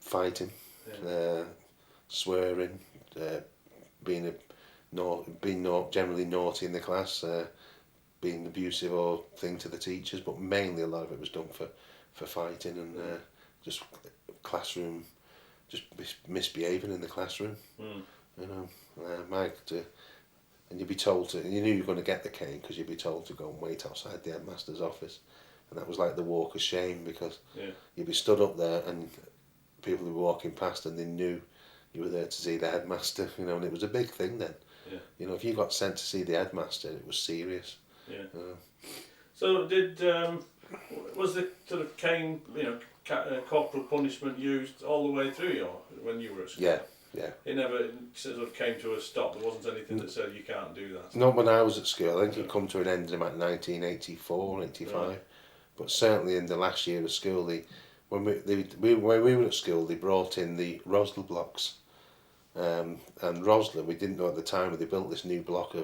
fighting, swearing, being generally naughty in the class, being abusive or thing to the teachers, but mainly a lot of it was done for fighting and just classroom, just misbehaving in the classroom. Mike, and you'd be told to, and you knew you were going to get the cane because you'd be told to go and wait outside the headmaster's office, and that was like the walk of shame because you'd be stood up there and people would be walking past and they knew you were there to see the headmaster, and it was a big thing then. If you got sent to see the headmaster, it was serious. So was the sort of cane, corporal punishment used all the way through when you were at school? Yeah. It never sort of came to a stop. There wasn't anything that said you can't do that. Not when I was at school. I think it come to an end in about 1984, 85. Right. But certainly in the last year of school, when we were at school, they brought in the Rosler blocks. And Rosler, we didn't know at the time, they built this new block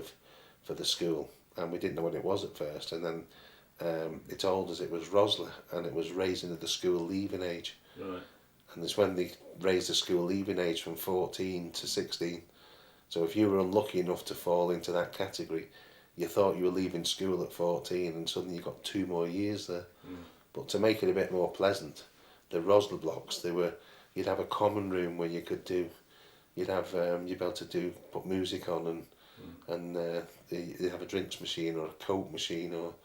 for the school, and we didn't know what it was at first. And then it told us it was Rosler, and it was raising the school leaving age. Right. And it's when they raised the school leaving age from 14 to 16. So if you were unlucky enough to fall into that category, you thought you were leaving school at 14 and suddenly you got 2 more years there. But to make it a bit more pleasant, the Rosler blocks, you'd have a common room where you could do, you'd be able to put music on and you'd have a drinks machine or a Coke machine or,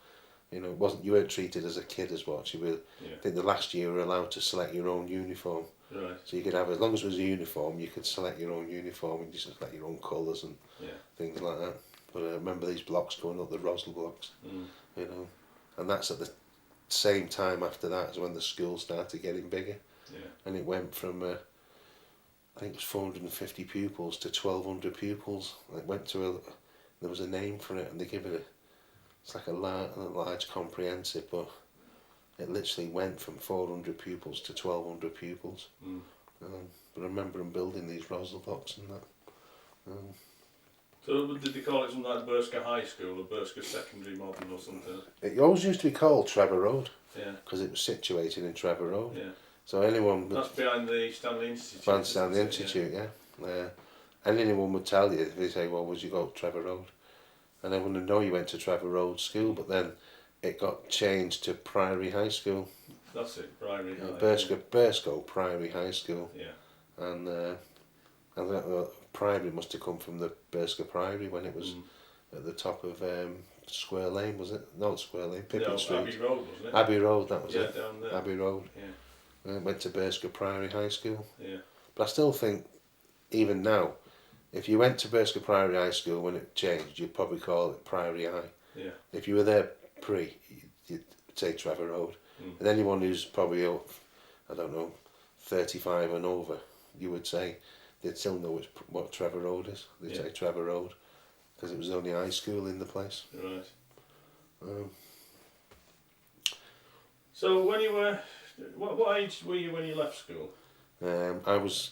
it wasn't, you weren't treated as a kid as much. I think the last year you were allowed to select your own uniform. Right. So you could have, as long as it was a uniform, you could select your own uniform and you just select your own colours and things like that. But I remember these blocks going up, the Rosler blocks, and that's at the same time after that as when the school started getting bigger. And it went from, I think it was 450 pupils to 1,200 pupils. It went to there was a name for it and they give it it's like a large comprehensive, but it literally went from 400 pupils to 1,200 pupils. But I remember them building these Rosler blocks and that. So did they call it something like Burscough High School or Burscough Secondary Modern or something? It always used to be called Trevor Road. Yeah. Because it was situated in Trevor Road. Yeah. So anyone... That's behind the Stanley Institute. Behind Stanley Institute, yeah. And anyone would tell you, they say, well, would you go to Trevor Road? And I wouldn't know you went to Trevor Road School, but then it got changed to Priory High School. That's it, Priory High. Burscough Priory High School. Yeah. And Priory must have come from the Burscough Priory when it was at the top of Square Lane, was it? No, Square Lane, Pippin Street. Abbey Road, wasn't it? Abbey Road, that was it. Yeah, down there. Abbey Road. Yeah. Went to Burscough Priory High School. Yeah. But I still think, even now, if you went to Burscough Priory High School when it changed, you'd probably call it Priory High. Yeah. If you were there you'd say Trevor Road. And anyone who's probably, I don't know, 35 and over, you would say, they'd still know what Trevor Road is. They'd say Trevor Road, because it was the only high school in the place. Right. So when you were, what age were you when you left school? I was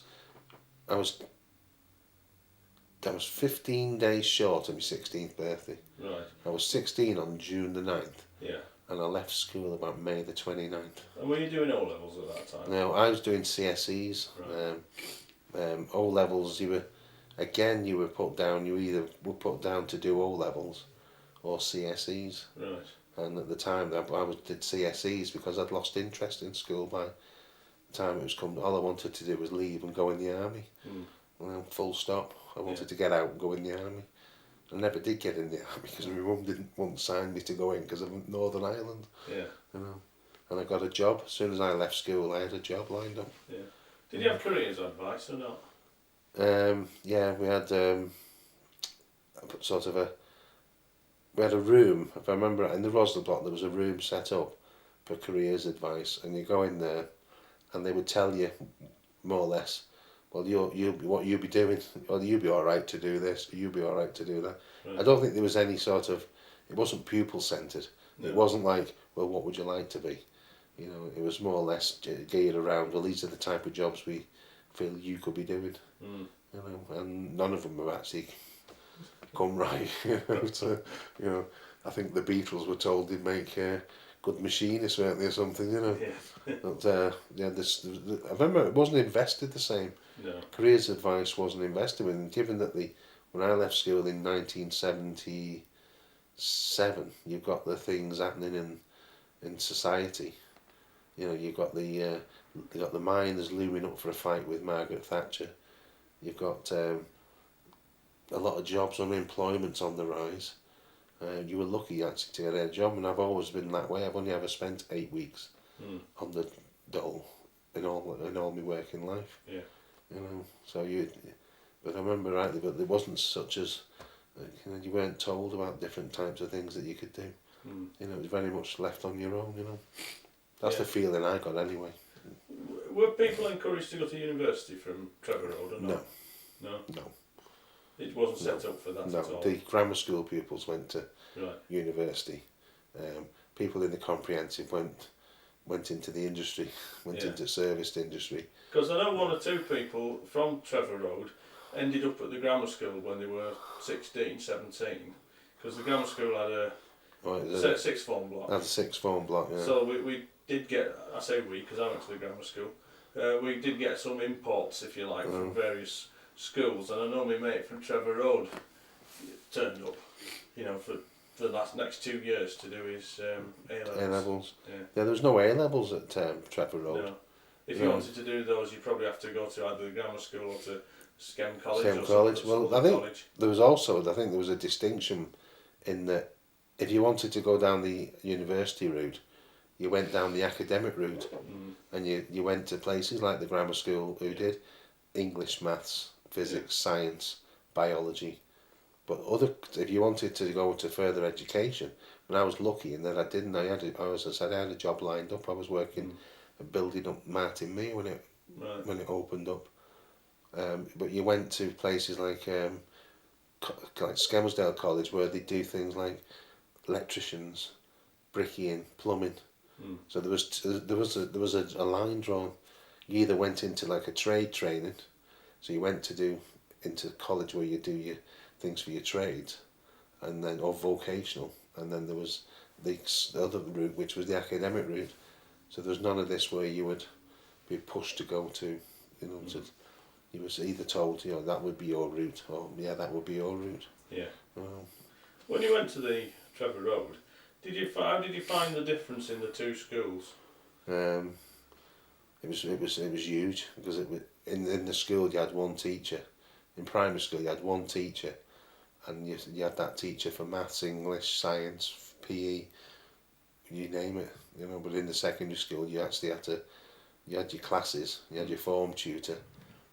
15 days short of my 16th birthday. Right. I was 16 on June the 9th. Yeah. And I left school about May the 29th. And were you doing O-levels at that time? No, I was doing CSEs. Right. O-levels, you were put down, you either were put down to do O-levels or CSEs. Right. And at the time I did CSEs because I'd lost interest in school by the time it was come. All I wanted to do was leave and go in the army. Well, full stop. I wanted to get out and go in the army. I never did get in the army because my mum wouldn't sign me to go in because of Northern Ireland. Yeah. And I got a job. As soon as I left school, I had a job lined up. Yeah. Did you have careers advice or not? Yeah, we had we had a room. If I remember, in the Rosler block, there was a room set up for careers advice, and you go in there, and they would tell you more or less, well, what you'll be doing, or you'll be all right to do this, or you'll be all right to do that. Right. I don't think there was any sort of, it wasn't pupil centred. No. It wasn't like, well, what would you like to be? It was more or less geared around, well, these are the type of jobs we feel you could be doing. And none of them have actually come right. So, I think the Beatles were told they'd make good machinist, weren't they, or something, you know. Yeah. But yeah, I remember it wasn't invested the same. No. Careers advice wasn't invested in, given that when I left school in 1977, you've got the things happening in society. You know, you've got the miners looming up for a fight with Margaret Thatcher. You've got a lot of jobs, unemployment's on the rise. You were lucky actually to get a job, and I've always been that way. I've only ever spent 8 weeks on the dole in all my working life. Yeah. You know, but I remember rightly, but there wasn't such as, you know, you weren't told about different types of things that you could do. You know, it was very much left on your own. You know, that's the feeling I got anyway. Were people encouraged to go to university from Trevor Road or not? No. It wasn't set up for that at all. The grammar school pupils went to right. university. People in the comprehensive went into the industry, into serviced industry. Because I know one or two people from Trevor Road ended up at the grammar school when they were 16, 17. Because the grammar school had a sixth form block. Had a sixth form block, yeah. So we did get, I say we because I went to the grammar school, we did get some imports, if you like, from various schools. And I know my mate from Trevor Road turned up, you know, for the next 2 years to do his A-levels. A-levels. Yeah, there was no A-levels at Trevor Road. No. If you wanted to do those, you probably have to go to either the grammar school or to Skem College. Well, I think there was also, there was a distinction in that if you wanted to go down the university route, you went down the academic route, and you went to places like the grammar school who did English, maths, physics, science, biology. But if you wanted to go to further education, and I was lucky in that I didn't. I had a job lined up. I was working and building up Martin Mee when it opened up. But you went to places like Skelmersdale College, where they do things like electricians, brickying, plumbing. So there was a line drawn. You either went into like a trade training, so you went into college where you do your things for your trades, and then or vocational, and then there was the other route, which was the academic route. So there was none of this where you would be pushed to go to, you know, you was either told, you know, that would be your route, or that would be your route. Yeah. When you went to the Trevor Road, how did you find the difference in the two schools? It was huge, because in the school you had one teacher. In primary school you had one teacher, and you had that teacher for maths, English, science, PE, you name it, you know. But in the secondary school you actually you had your classes, you had your form tutor,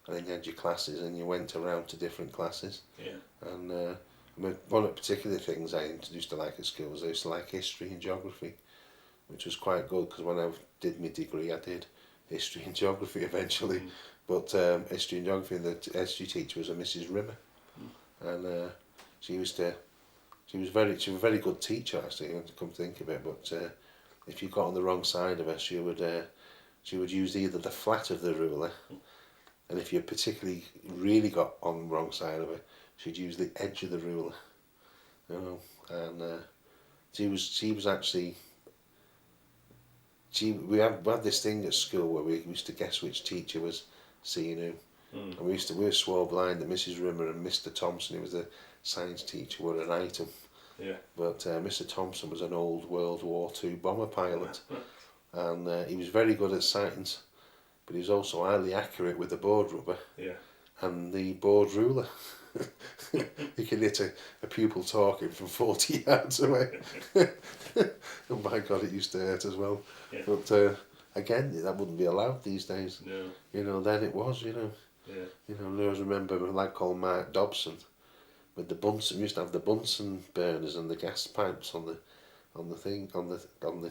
and then you had your classes, and you went around to different classes. Yeah. And one of the particular things I introduced to like at school was I used to like history and geography, which was quite good, because when I did my degree I did history and geography eventually. But history and geography, and the history teacher was a Mrs. Rimmer, and she was a very good teacher actually, to come to think of it. But if you got on the wrong side of her, she would use either the flat of the ruler, and if you particularly really got on the wrong side of her, she'd use the edge of the ruler, you know. And she was actually. We had this thing at school where we used to guess which teacher was seeing who. And we were swore blind that Mrs. Rimmer and Mr. Thompson, who was the science teacher, were an item. Yeah. But Mr. Thompson was an old World War II bomber pilot, and he was very good at science, but he was also highly accurate with the board rubber and the board ruler. You can hit a pupil talking from 40 yards away. Oh my God, it used to hurt as well. Yeah. But again, that wouldn't be allowed these days. No. You know, then it was, you know. Yeah. You know, I always remember a lad called Mark Dowding with the Bunsen. We used to have the Bunsen burners and the gas pipes on the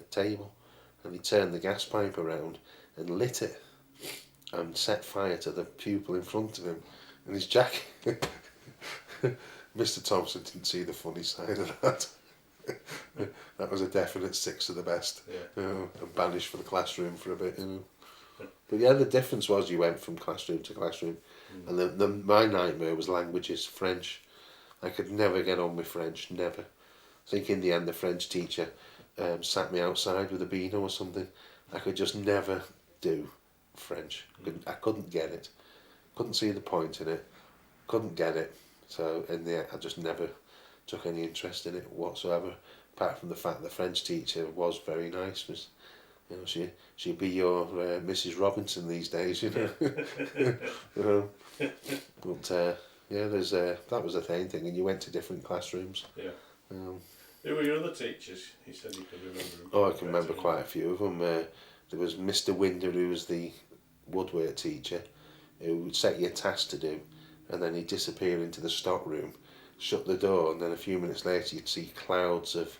table, and he turned the gas pipe around and lit it and set fire to the pupil in front of him and his jacket. Mr. Thompson didn't see the funny side of that. That was a definite 6 of the best. Yeah. You know, and banished for the classroom for a bit, you know. But yeah, the difference was you went from classroom to classroom, and my nightmare was languages, French. I could never get on with French, never. I think in the end the French teacher sat me outside with a beano or something, I could just never do French. I couldn't get it. Couldn't see the point in it. Couldn't get it. So in the end, I just never took any interest in it whatsoever. Apart from the fact the French teacher was very nice. Was, you know, she'd be your Mrs. Robinson these days, you know. You know. But yeah, that was the main thing, and you went to different classrooms. Yeah. Who were your other teachers? You said you could remember them. Oh, I can remember quite a few of them. There was Mr. Winder, who was the woodwork teacher, who would set you a task to do, and then he'd disappear into the stock room, shut the door, and then a few minutes later you'd see clouds of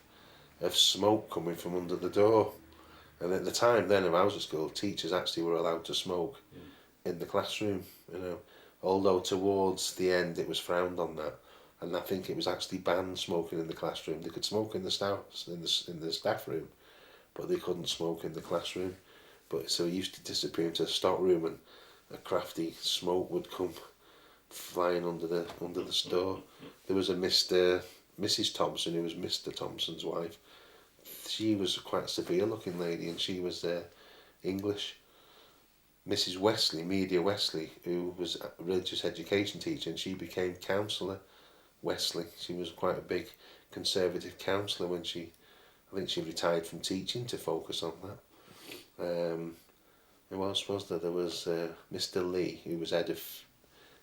smoke coming from under the door. And at the time then, when I was at school, teachers actually were allowed to smoke in the classroom, you know. Although towards the end it was frowned on that, and I think it was actually banned smoking in the classroom. They could smoke in the staff room, but they couldn't smoke in the classroom. But so he used to disappear into the stock room, and a crafty smoke would come flying under the store. There was a Mrs. Thompson, who was Mr. Thompson's wife. She was quite a severe looking lady, and she was English. Mrs. Wesley, Media Wesley, who was a religious education teacher, and she became counsellor Wesley. She was quite a big conservative counsellor when I think she retired from teaching to focus on that. Who else was there? There was Mr. Lee, who was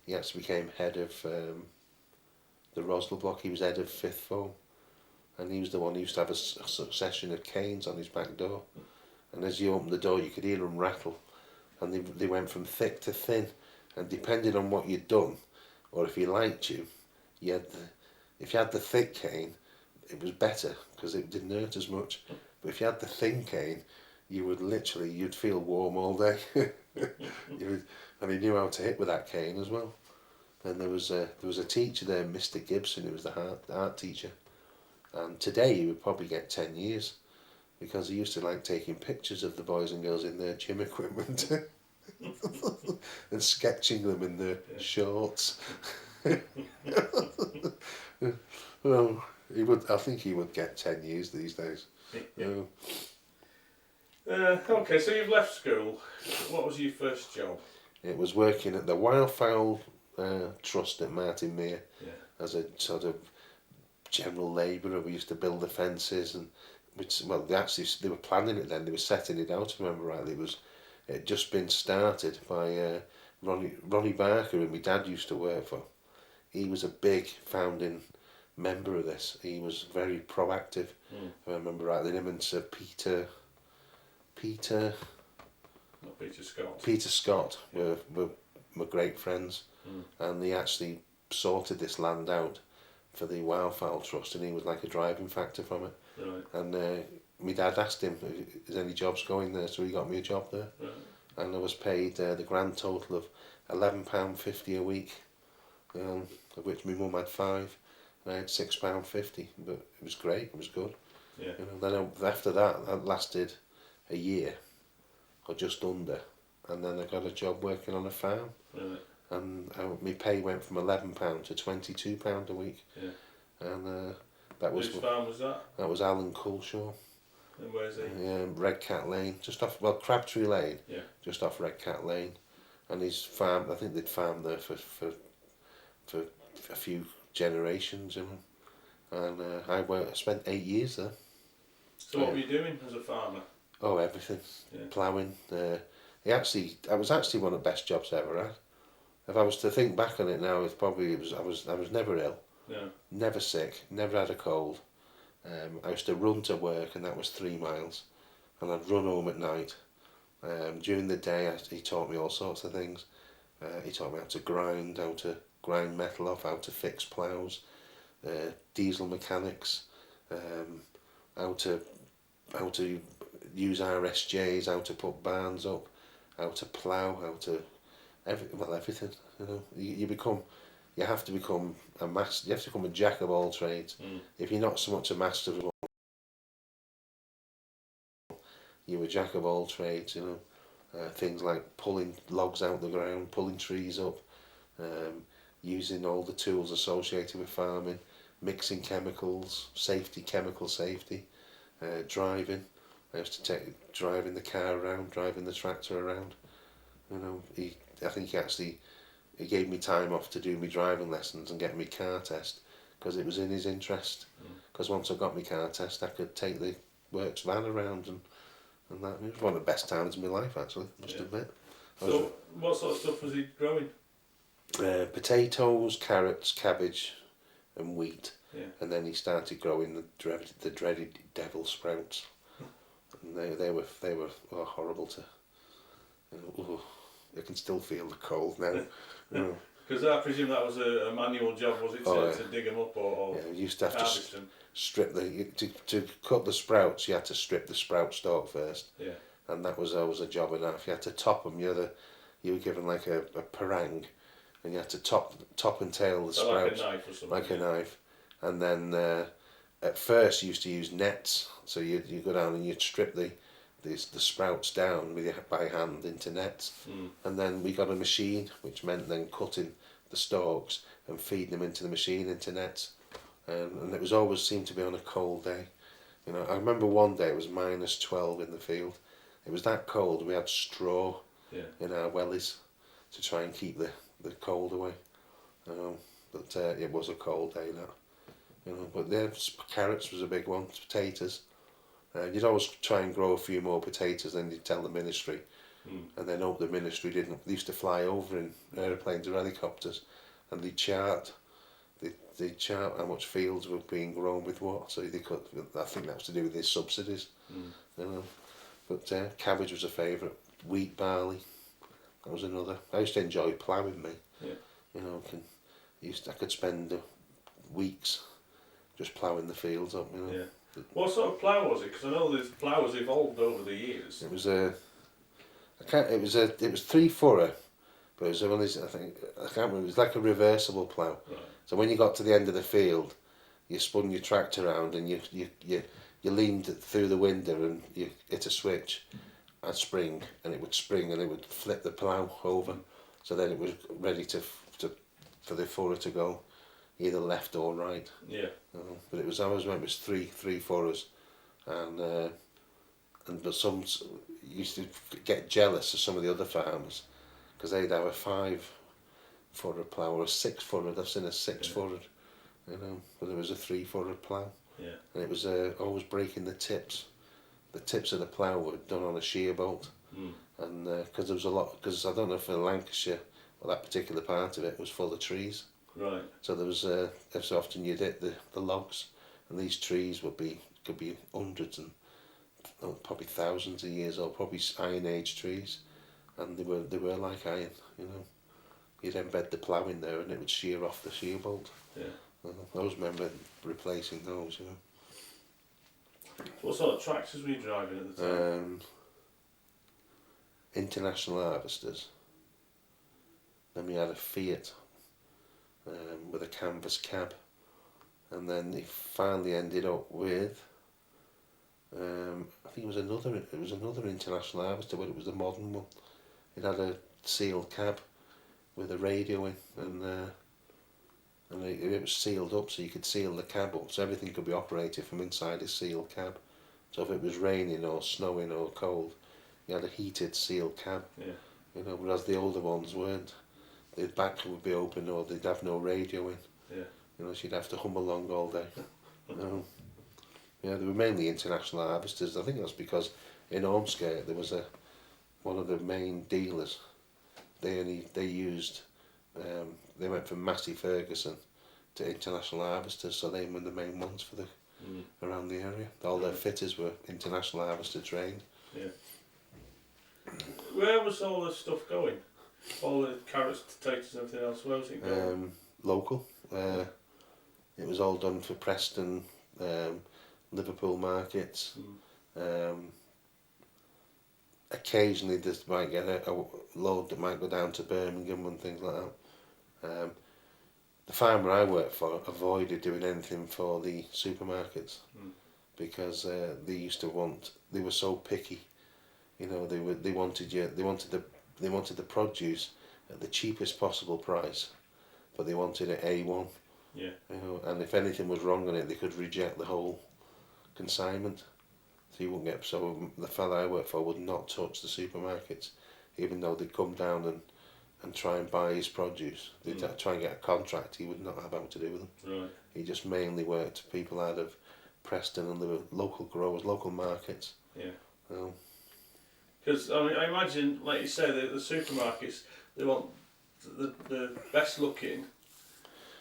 he actually became head of the Rosler block. He was head of fifth form, and he was the one who used to have a succession of canes on his back door, and as you opened the door you could hear them rattle, and they went from thick to thin, and depending on what you'd done, or if he liked you, if you had the thick cane, it was better because it didn't hurt as much. But if you had the thin cane, you'd feel warm all day. And he knew how to hit with that cane as well. And there was a teacher there, Mr. Gibson, who was the art teacher. And today he would probably get 10 years because he used to like taking pictures of the boys and girls in their gym equipment and sketching them in their shorts. Well, I think he would get 10 years these days. Okay, so you've left school. What was your first job? It was working at the Wildfowl Trust at Martin Mere as a sort of general labourer. We used to build the fences, and they were planning it then. They were setting it out. If I remember rightly, it had just been started by Ronnie Barker, who my dad used to work for. He was a big founding member of this. He was very proactive. If I remember rightly, him and Sir Peter Scott were great friends, and they actually sorted this land out for the Wildfowl Trust, and he was like a driving factor from it. Right. And my dad asked him, "Is any jobs going there?" So he got me a job there, and I was paid the grand total of £11.50 a week, of which my mum had £5, and I had £6.50. But it was great. It was good. Yeah. Then after that lasted a year, or just under, and then I got a job working on a farm. Right. And my pay went from £11 to £22 a week. Yeah. And that was. Whose farm was that? That was Alan Culshaw. And where's he? Red Cat Lane, just off Crabtree Lane. Yeah. Just off Red Cat Lane, and his farm. I think they'd farmed there for a few generations, you know. And I spent 8 years there. So what were you doing as a farmer? Oh, everything. Yeah. Ploughing. I was actually one of the best jobs I ever had. If I was to think back on it now, I was never ill. No. Never sick. Never had a cold. I used to run to work, and that was 3 miles, and I'd run home at night. During the day, he taught me all sorts of things. He taught me how to grind metal off, how to fix ploughs, diesel mechanics, how to use RSJs, how to put barns up, how to plough, everything. You know, you have to become a master. You have to become a jack of all trades. If you're not so much a master of one, you're a jack of all trades. You know, things like pulling logs out the ground, pulling trees up, using all the tools associated with farming, mixing chemicals, chemical safety, driving. I used to driving the car around, driving the tractor around. You know, I think he gave me time off to do my driving lessons and get me car test because it was in his interest. Because once I got my car test, I could take the works van around and that. It was one of the best times of my life, actually, must admit. So, what sort of stuff was he growing? Potatoes, carrots, cabbage, and wheat. Yeah. And then he started growing the dreaded devil sprouts. And they were horrible to. I can still feel the cold now. Because I presume that was a manual job, was it, to dig them up or you used to have to them? strip to cut the sprouts. You had to strip the sprout stalk first. Yeah. And that was always a job enough. You had to top them. You were given like a parang, and you had to top and tail the sprouts like a knife or something. Like a knife, and then at first you used to use nets. So you go down and you'd strip the sprouts down by hand into nets, and then we got a machine, which meant then cutting the stalks and feeding them into the machine into nets, and it was always seemed to be on a cold day. You know, I remember one day it was -12 in the field. It was that cold. We had straw in our wellies to try and keep the cold away. But it was a cold day, that. You know, but carrots was a big one. Potatoes. You'd always try and grow a few more potatoes, then you'd tell the ministry, and then hope the ministry didn't. They used to fly over in aeroplanes or helicopters, and they'd chart how much fields were being grown with what. So they could. I think that was to do with their subsidies. You know, but cabbage was a favourite. Wheat, barley, that was another. I used to enjoy ploughing, me. Yeah. You know, I could spend weeks just ploughing the fields up. You know. Yeah. What sort of plough was it? Because I know the ploughs evolved over the years. It was it was 3-furrow, but it was one of these. I can't remember. It was like a reversible plough. Right. So when you got to the end of the field, you spun your tractor around and you leaned through the window and you hit a switch, a spring, and it would spring and it would flip the plough over. So then it was ready for the furrow to go either left or right. Yeah. But I always remember it was three furrows, but some used to get jealous of some of the other farmers because they'd have a 5-furrow plough or a 6-furrow. I've seen a 6-furrow, you know, but there was a 3-furrow plough. Yeah. And it was always breaking the tips. The tips of the plough were done on a shear bolt, and because there was a lot. Because I don't know if in Lancashire, well, that particular part of it was full of trees. Right. So there was every so often you'd hit the logs, and these trees could be hundreds and probably thousands of years old, probably Iron Age trees, and they were like iron. You know, you'd embed the plough in there, and it would shear off the shear bolt. Yeah. I always remember replacing those. You know. What sort of tractors were you driving at the time? International harvesters. Then we had a Fiat with a canvas cab, and then he finally ended up with I think it was another international harvester, but it was the modern one. It had a sealed cab with a radio in, and it was sealed up, so you could seal the cab up, so everything could be operated from inside a sealed cab. So if it was raining or snowing or cold, you had a heated sealed cab. Yeah. You know, whereas the older ones weren't. The back would be open or they'd have no radio in. Yeah. You know, so you'd have to hum along all day. Yeah, they were mainly international harvesters. I think that's because in Ormskirk there was one of the main dealers. They used they went from Massey Ferguson to international harvesters, so they were the main ones for around the area. All their fitters were international harvester trained. Yeah. Where was all this stuff going? All the carrots, potatoes, and everything else. Where was it going? Local. It was all done for Preston, Liverpool markets. Occasionally, they might get a load that might go down to Birmingham and things like that. The farmer I worked for avoided doing anything for the supermarkets because they were so picky. You know, they wanted the produce at the cheapest possible price, but they wanted it A1. Yeah. You know, and if anything was wrong on it, they could reject the whole consignment. So you wouldn't get. So the fella I worked for would not touch the supermarkets, even though they'd come down and try and buy his produce. They'd try and get a contract. He would not have anything to do with them. Right. He just mainly worked people out of Preston, and they were local growers, local markets. Yeah. Um, Because I imagine, like you say, the supermarkets, they want the best looking,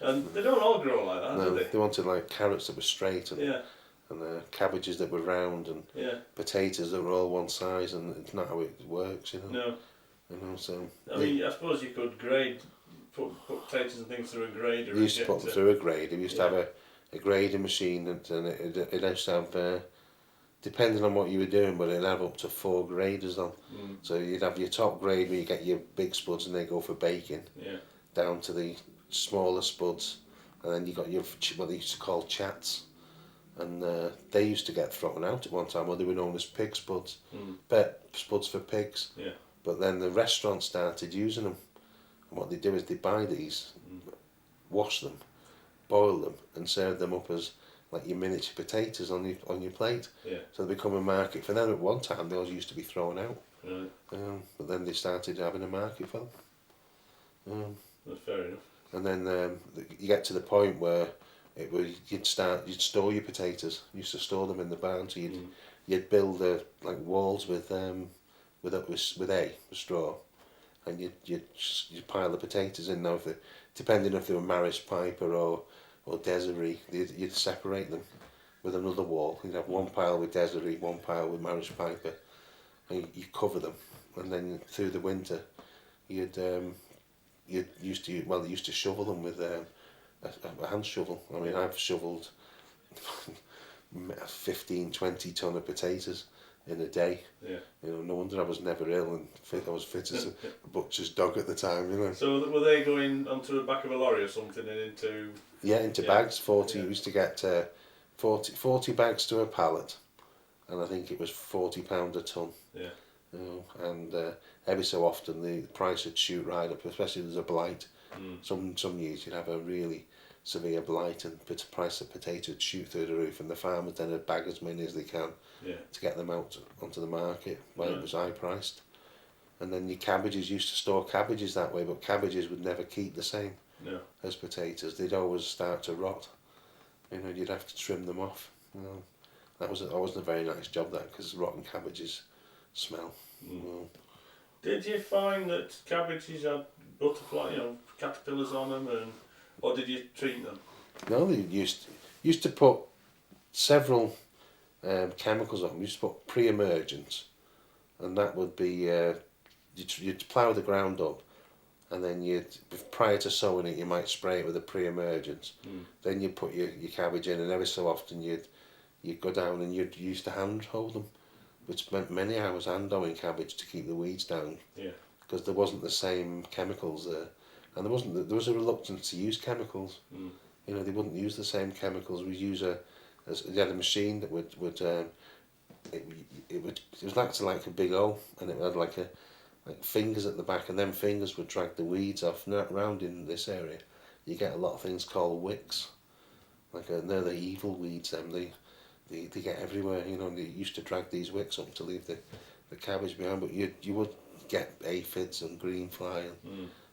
and they don't all grow like that, no, do they? they wanted like carrots that were straight and Yeah. and cabbages that were round and potatoes that were all one size, and it's not how it works, you know. No. You know, so. I mean, I suppose you could put potatoes and things through a grader. We used to put them through a grader. We used to have a grading machine, and it used to have, depending on what you were doing, but it'd have up to 4 graders on. So you'd have your top grade where you get your big spuds and they go for baking, down to the smaller spuds, and then you got your what they used to call chats, and they used to get thrown out at one time. Well, they were known as pig spuds, spuds for pigs. Yeah. But then the restaurants started using them, and what they do is they buy these, wash them, boil them, and serve them up as like your miniature potatoes on your plate. Yeah. So they become a market for them. At one time, those used to be thrown out. Right. But then they started having a market for them. That's fair enough. And then you get to the point where you'd store your potatoes. You used to store them in the barn. So you'd build like walls with straw, and you'd pile the potatoes in. Now, depending if they were Maris Piper or Desiree, you'd separate them with another wall. You'd have one pile with Desiree, one pile with Maris Piper, and you cover them. And then through the winter, they used to shovel them with a hand shovel. I mean, I've shoveled 15, 20 ton of potatoes in a day. Yeah. You know, no wonder I was never ill and I was fit as a butcher's dog at the time, you know. So were they going onto the back of a lorry or something and into... Yeah, into bags, 40. We used to get 40 bags to a pallet, and I think it was £40 a tonne. Yeah. You know, and every so often the price would shoot right up, especially if there's a blight. Some years you'd have a really severe blight and the price of potato would shoot through the roof, and the farmers then would bag as many as they can to get them out onto the market where it was high priced. And then your cabbages, used to store cabbages that way, but cabbages would never keep the same as potatoes. They'd always start to rot. You know, you'd have to trim them off. You know, that wasn't a very nice job, that, because rotten cabbages smell. You know. Did you find that cabbages had butterfly, caterpillars on them, or did you treat them? No, they used to put several chemicals on them. You used to put pre-emergence, and that would be you'd plough the ground up, and then prior to sowing it, you might spray it with a pre-emergence. Then you'd put your cabbage in, and every so often you'd go down and you'd use to hand hoe them, which meant many hours hand hoeing cabbage to keep the weeds down. Yeah. Because there wasn't the same chemicals there, and there was a reluctance to use chemicals. You know, they wouldn't use the same chemicals. We use they had a machine that would it was like a big O, and it had like fingers at the back, and them fingers would drag the weeds off. Around in this area, you get a lot of things called wicks, they're the evil weeds. They get everywhere, you know. And they used to drag these wicks up to leave the cabbage behind, but you would get aphids and green fly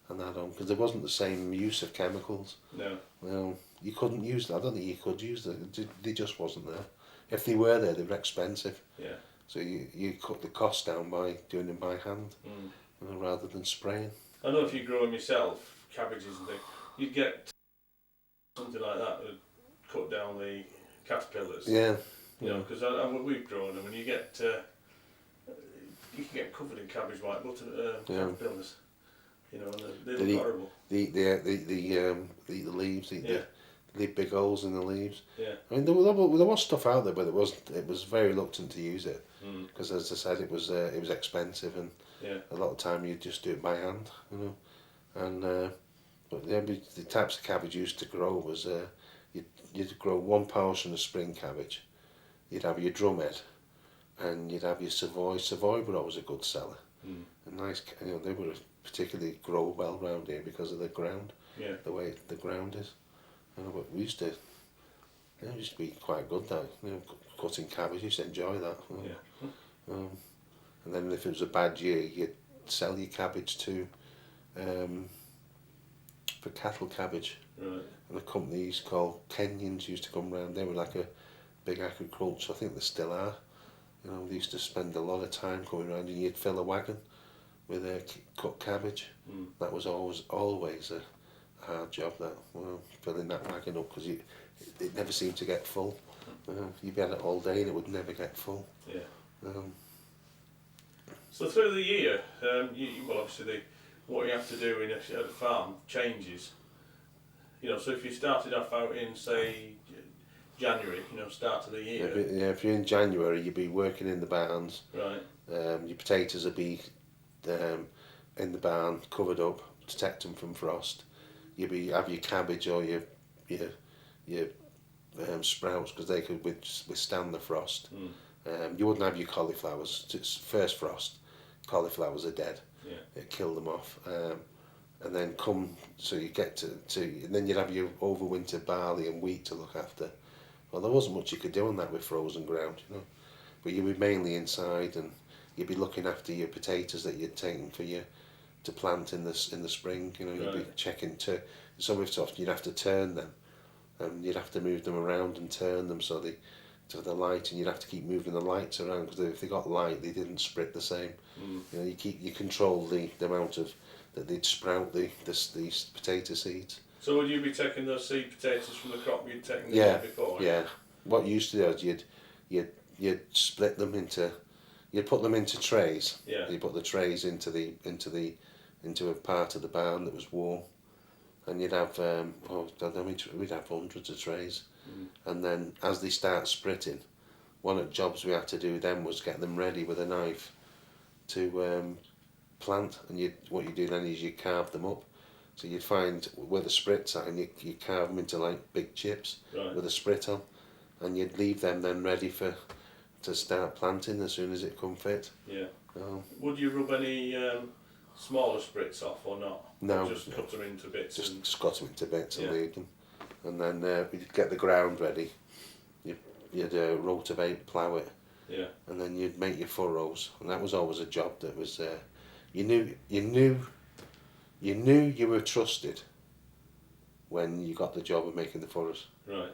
and that on, because there wasn't the same use of chemicals. No. Well, you couldn't use them. I don't think you could use them. They just wasn't there. If they were there, they were expensive. Yeah. So you cut the cost down by doing them by hand, rather than spraying. I know if you grow them yourself, cabbages and things, you'd get something like that would cut down the caterpillars. Yeah. You know, because we've grown them, and you can get covered in cabbage white caterpillars. You know, and they look horrible. The leaves, the big holes in the leaves. Yeah. I mean, there was stuff out there, but it was very reluctant to use it, because as I said, it was expensive, and a lot of time you'd just do it by hand, you know. And but the types of cabbage used to grow was you'd grow one portion of spring cabbage, you'd have your drumhead, and you'd have your Savoy. Savoy were always a good seller. And nice, you know, they were particularly grow well round here because of the ground, the way the ground is. You know, but we used to It used to be quite good, that, cutting cabbage. I used to enjoy that. And then if it was a bad year, you'd sell your cabbage to for cattle cabbage. Right. And the companies called Kenyans used to come round. They were like a big agriculture. I think they still are. They used to spend a lot of time coming around, and you'd fill a wagon with cut cabbage. That was always a hard job, that, filling that wagon up, because it never seemed to get full. You'd be at it all day and it would never get full. Yeah. So through the year, well, obviously what you have to do at a farm changes. So if you started off out in, say, January, start of the year. If you're in January, you'd be working in the barns. Right. Your potatoes would be in the barn, covered up, protect them from frost. You'd have your cabbage or your sprouts, because they could withstand the frost. You wouldn't have your cauliflowers. It's first frost, cauliflowers are dead. Yeah. It killed them off. And then you get and then you'd have your overwinter barley and wheat to look after. Well, there wasn't much you could do on that with frozen ground, But you'd be mainly inside, and you'd be looking after your potatoes that you'd taken to plant in the spring. You'd be checking some of it, you'd have to turn them, and you'd have to move them around and turn them so to the light, and you'd have to keep moving the lights around, because if they got light, they didn't sprit the same. You control the amount of that they'd sprout these potato seeds. So would you be taking those seed potatoes from the crop you'd taken the year before? Yeah. What you used to do is you'd split them you'd put them into trays. Yeah. You put the trays into a part of the barn that was warm, and you'd have we'd have hundreds of trays. And then as they start spritting, one of the jobs we had to do then was get them ready with a knife to plant. And what you do then is you carve them up. So you'd find where the sprits are, and you carve them into like big chips with a sprit on, and you'd leave them then ready to start planting as soon as it come fit. Yeah. Would you rub any smaller sprits off or not? No. Or just cut them into bits? Just cut them into bits and leave them. And then we'd get the ground ready. You'd rotivate, plough it. Yeah. And then you'd make your furrows, and that was always a job that was you knew you were trusted when you got the job of making the furrows. Right.